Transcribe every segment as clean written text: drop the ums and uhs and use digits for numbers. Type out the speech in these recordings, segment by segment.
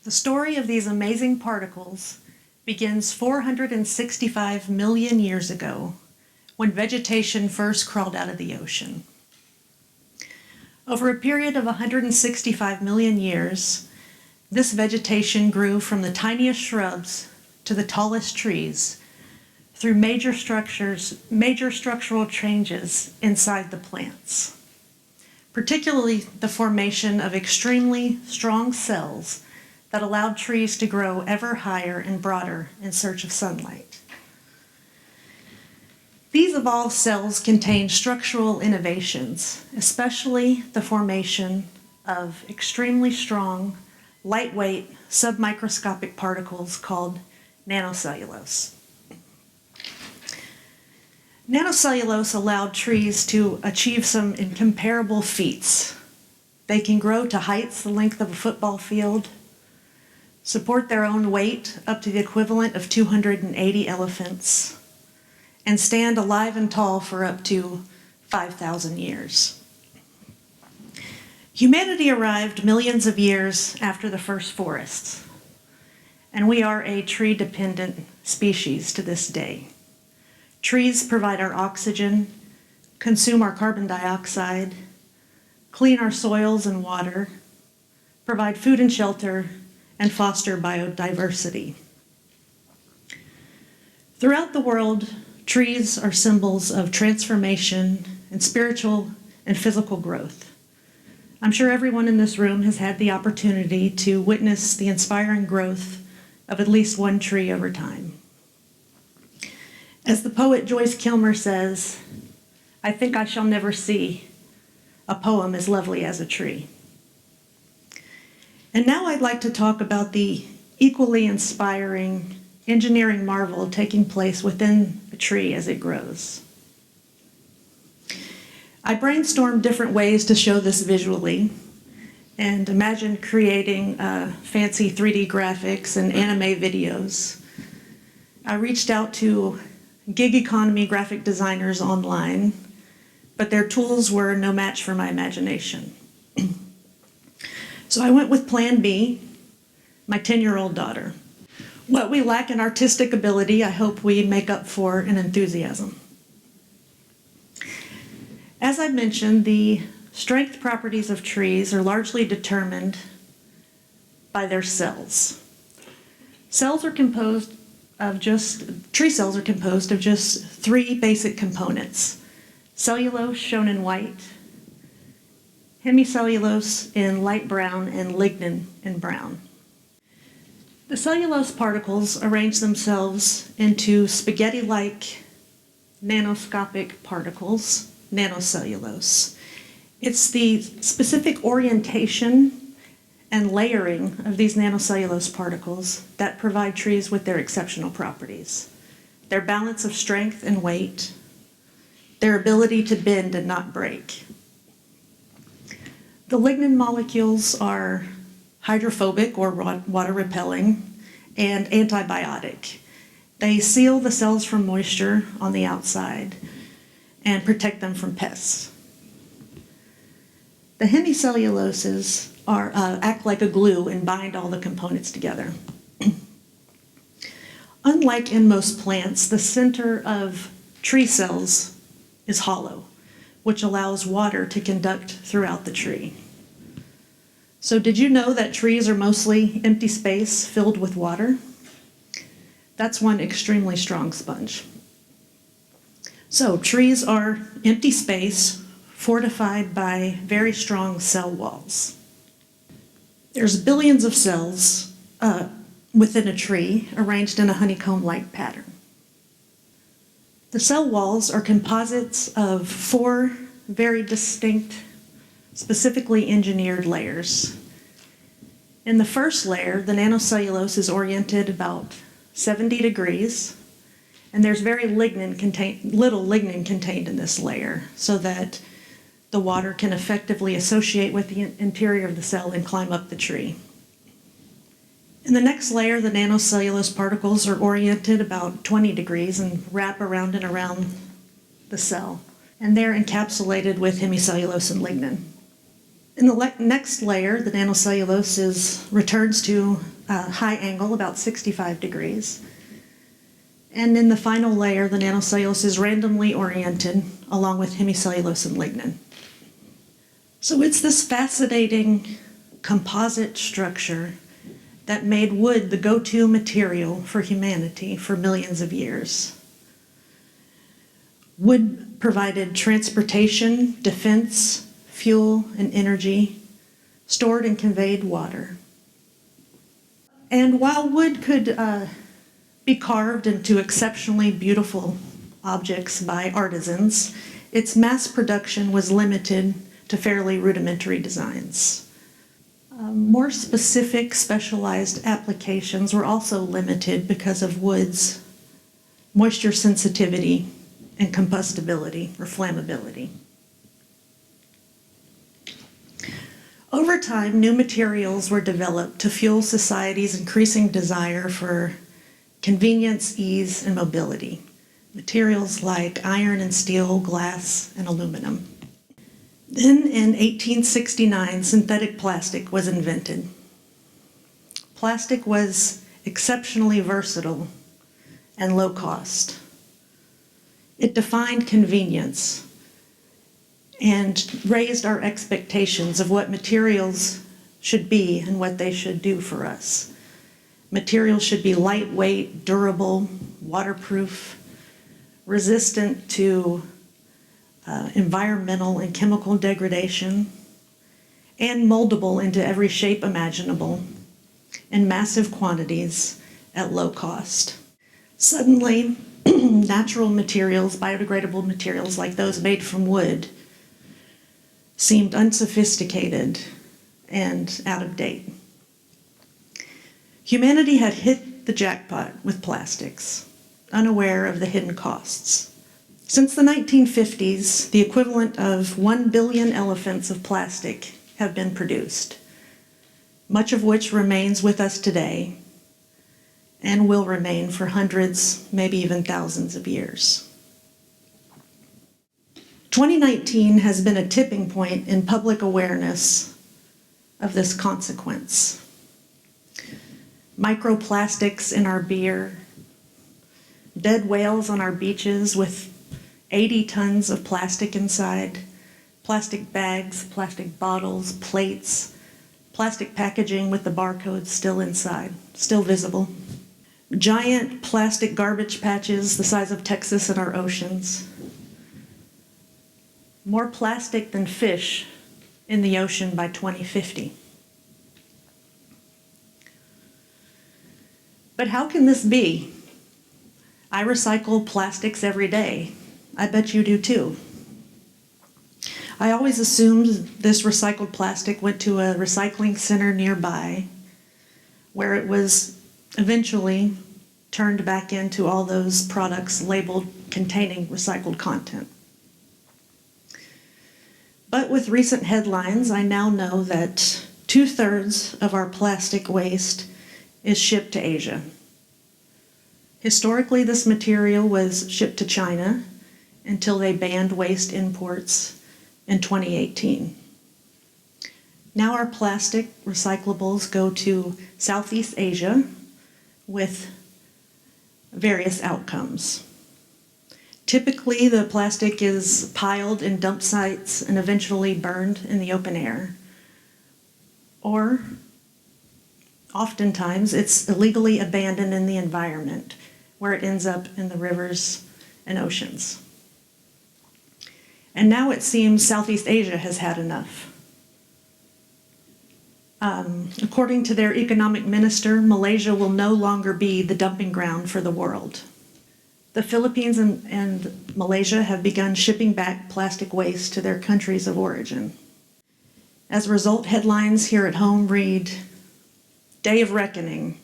The story of these amazing particles begins 465 million years ago, when vegetation first crawled out of the ocean. Over a period of 165 million years, this vegetation grew from the tiniest shrubs to the tallest trees through major structural changes inside the plants, particularly the formation of extremely strong cells that allowed trees to grow ever higher and broader in search of sunlight. These evolved cells contain structural innovations, especially the formation of extremely strong, lightweight, submicroscopic particles called nanocellulose. Nanocellulose allowed trees to achieve some incomparable feats. They can grow to heights the length of a football field, support their own weight up to the equivalent of 280 elephants, and stand alive and tall for up to 5,000 years. Humanity arrived millions of years after the first forests, and we are a tree-dependent species to this day. Trees provide our oxygen, consume our carbon dioxide, clean our soils and water, provide food and shelter, and foster biodiversity. Throughout the world, trees are symbols of transformation and spiritual and physical growth. I'm sure everyone in this room has had the opportunity to witness the inspiring growth of at least one tree over time. As the poet Joyce Kilmer says, "I think I shall never see a poem as lovely as a tree." And now I'd like to talk about the equally inspiring engineering marvel taking place within a tree as it grows. I brainstormed different ways to show this visually and imagined creating fancy 3D graphics and anime videos. I reached out to gig economy graphic designers online, but their tools were no match for my imagination. So I went with Plan B, my 10-year-old daughter. What we lack in artistic ability, I hope we make up for in enthusiasm. As I mentioned, the strength properties of trees are largely determined by their cells. Tree cells are composed of just three basic components: cellulose, shown in white, hemicellulose in light brown, and lignin in brown. The cellulose particles arrange themselves into spaghetti-like nanoscopic particles, nanocellulose. It's the specific orientation and layering of these nanocellulose particles that provide trees with their exceptional properties: their balance of strength and weight, their ability to bend and not break. The lignin molecules are hydrophobic or water repelling and antibiotic. They seal the cells from moisture on the outside and protect them from pests. The hemicelluloses act like a glue and bind all the components together. Unlike in most plants, the center of tree cells is hollow, which allows water to conduct throughout the tree. So did you know that trees are mostly empty space filled with water? That's one extremely strong sponge. So trees are empty space fortified by very strong cell walls. There's billions of cells within a tree arranged in a honeycomb-like pattern. The cell walls are composites of 4 very distinct, specifically engineered layers. In the first layer, the nanocellulose is oriented about 70 degrees, and there's very little lignin contained in this layer, so that the water can effectively associate with the interior of the cell and climb up the tree. In the next layer, the nanocellulose particles are oriented about 20 degrees and wrap around and around the cell, and they're encapsulated with hemicellulose and lignin. In the next layer, the nanocellulose returns to a high angle, about 65 degrees. And in the final layer, the nanocellulose is randomly oriented along with hemicellulose and lignin. So it's this fascinating composite structure that made wood the go-to material for humanity for millions of years. Wood provided transportation, defense, fuel, and energy, stored and conveyed water. And while wood could be carved into exceptionally beautiful objects by artisans, its mass production was limited to fairly rudimentary designs. More specific, specialized applications were also limited because of wood's moisture sensitivity and combustibility or flammability. Over time, new materials were developed to fuel society's increasing desire for convenience, ease, and mobility. Materials like iron and steel, glass, and aluminum. Then in 1869, synthetic plastic was invented. Plastic was exceptionally versatile and low cost. It defined convenience and raised our expectations of what materials should be and what they should do for us. Materials should be lightweight, durable, waterproof, resistant to environmental and chemical degradation, and moldable into every shape imaginable in massive quantities at low cost. Suddenly, natural materials, biodegradable materials like those made from wood, seemed unsophisticated and out of date. Humanity had hit the jackpot with plastics, unaware of the hidden costs. Since the 1950s, the equivalent of 1 billion elephants of plastic have been produced, much of which remains with us today and will remain for hundreds, maybe even thousands of years. 2019 has been a tipping point in public awareness of this consequence. Microplastics in our beer, dead whales on our beaches with 80 tons of plastic inside, plastic bags, plastic bottles, plates, plastic packaging with the barcode still inside, still visible. Giant plastic garbage patches the size of Texas in our oceans. More plastic than fish in the ocean by 2050. But how can this be? I recycle plastics every day. I bet you do too. I always assumed this recycled plastic went to a recycling center nearby, where it was eventually turned back into all those products labeled containing recycled content. But with recent headlines, I now know that 2/3 of our plastic waste is shipped to Asia. Historically, this material was shipped to China until they banned waste imports in 2018. Now our plastic recyclables go to Southeast Asia with various outcomes. Typically, the plastic is piled in dump sites and eventually burned in the open air. Or, oftentimes, it's illegally abandoned in the environment, where it ends up in the rivers and oceans. And now it seems Southeast Asia has had enough. According to their economic minister, Malaysia will no longer be the dumping ground for the world. The Philippines and Malaysia have begun shipping back plastic waste to their countries of origin. As a result, headlines here at home read, "Day of Reckoning,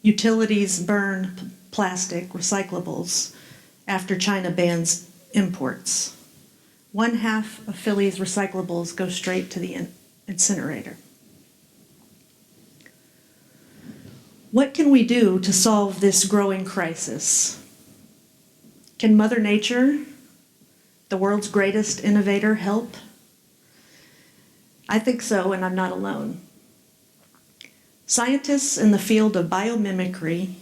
utilities burn plastic recyclables after China bans imports. 1/2 of Philly's recyclables go straight to the incinerator." What can we do to solve this growing crisis? Can Mother Nature, the world's greatest innovator, help? I think so, and I'm not alone. Scientists in the field of biomimicry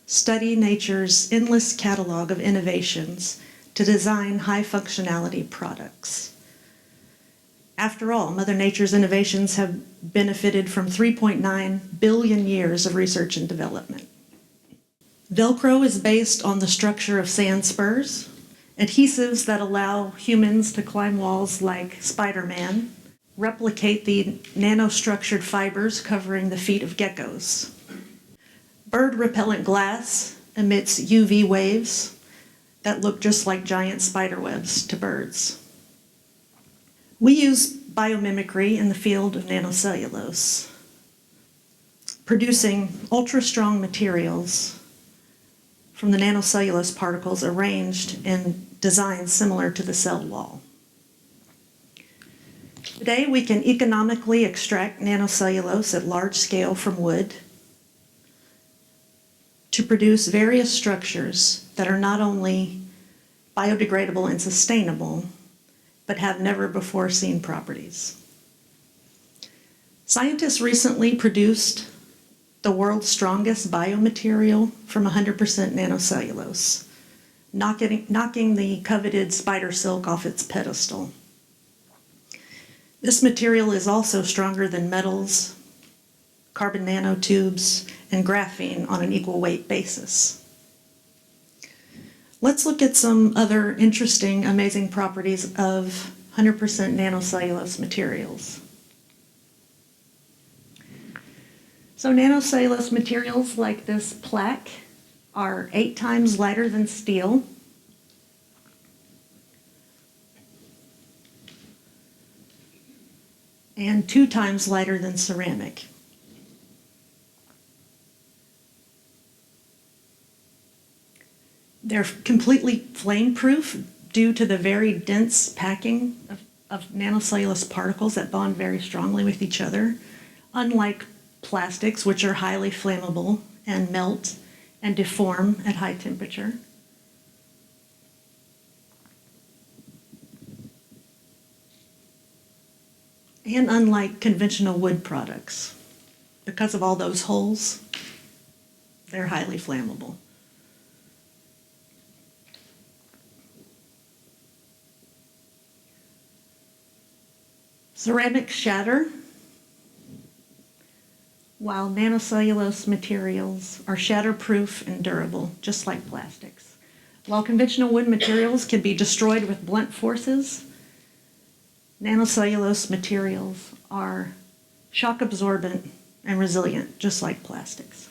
study nature's endless catalog of innovations to design high-functionality products. After all, Mother Nature's innovations have benefited from 3.9 billion years of research and development. Velcro is based on the structure of sand spurs, adhesives that allow humans to climb walls like Spider-Man, replicate the nanostructured fibers covering the feet of geckos. Bird-repellent glass emits UV waves that look just like giant spider webs to birds. We use biomimicry in the field of nanocellulose, producing ultra-strong materials from the nanocellulose particles arranged in designs similar to the cell wall. Today, we can economically extract nanocellulose at large scale from wood to produce various structures that are not only biodegradable and sustainable, but have never before seen properties. Scientists recently produced the world's strongest biomaterial from 100% nanocellulose, knocking the coveted spider silk off its pedestal. This material is also stronger than metals, carbon nanotubes, and graphene on an equal weight basis. Let's look at some other interesting, amazing properties of 100% nanocellulose materials. So nanocellulose materials like this plaque are 8 times lighter than steel, and 2 times lighter than ceramic. They're completely flame-proof due to the very dense packing of nanocellulose particles that bond very strongly with each other, unlike plastics, which are highly flammable and melt and deform at high temperature. And unlike conventional wood products, because of all those holes, they're highly flammable. Ceramics shatter, while nanocellulose materials are shatterproof and durable, just like plastics. While conventional wood materials can be destroyed with blunt forces, nanocellulose materials are shock absorbent and resilient, just like plastics.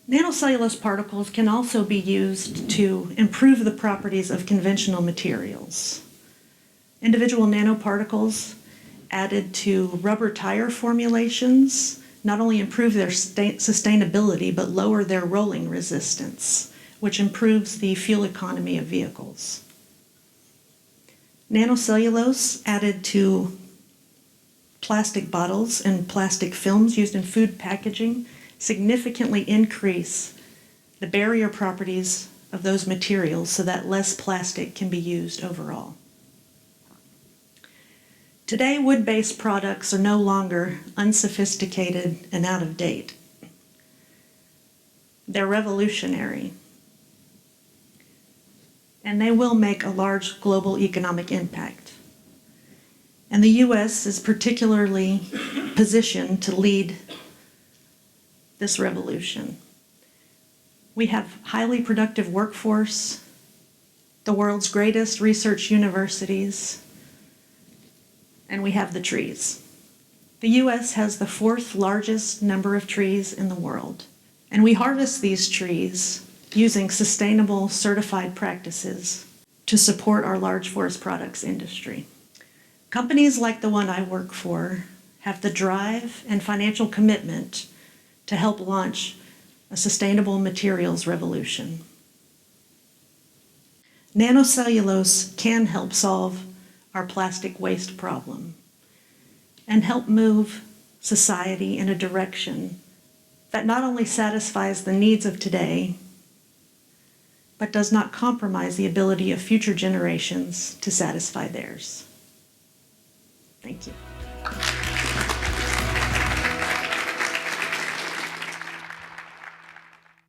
Nanocellulose particles can also be used to improve the properties of conventional materials. Individual nanoparticles added to rubber tire formulations not only improve their sustainability, but lower their rolling resistance, which improves the fuel economy of vehicles. Nanocellulose added to plastic bottles and plastic films used in food packaging significantly increase the barrier properties of those materials so that less plastic can be used overall. Today, wood-based products are no longer unsophisticated and out of date. They're revolutionary, and they will make a large global economic impact. And the U.S. is particularly positioned to lead this revolution. We have highly productive workforce, the world's greatest research universities, and we have the trees. The U.S. has the 4th largest number of trees in the world, and we harvest these trees using sustainable certified practices to support our large forest products industry. Companies like the one I work for have the drive and financial commitment to help launch a sustainable materials revolution. Nanocellulose can help solve our plastic waste problem and help move society in a direction that not only satisfies the needs of today, but does not compromise the ability of future generations to satisfy theirs. Thank you.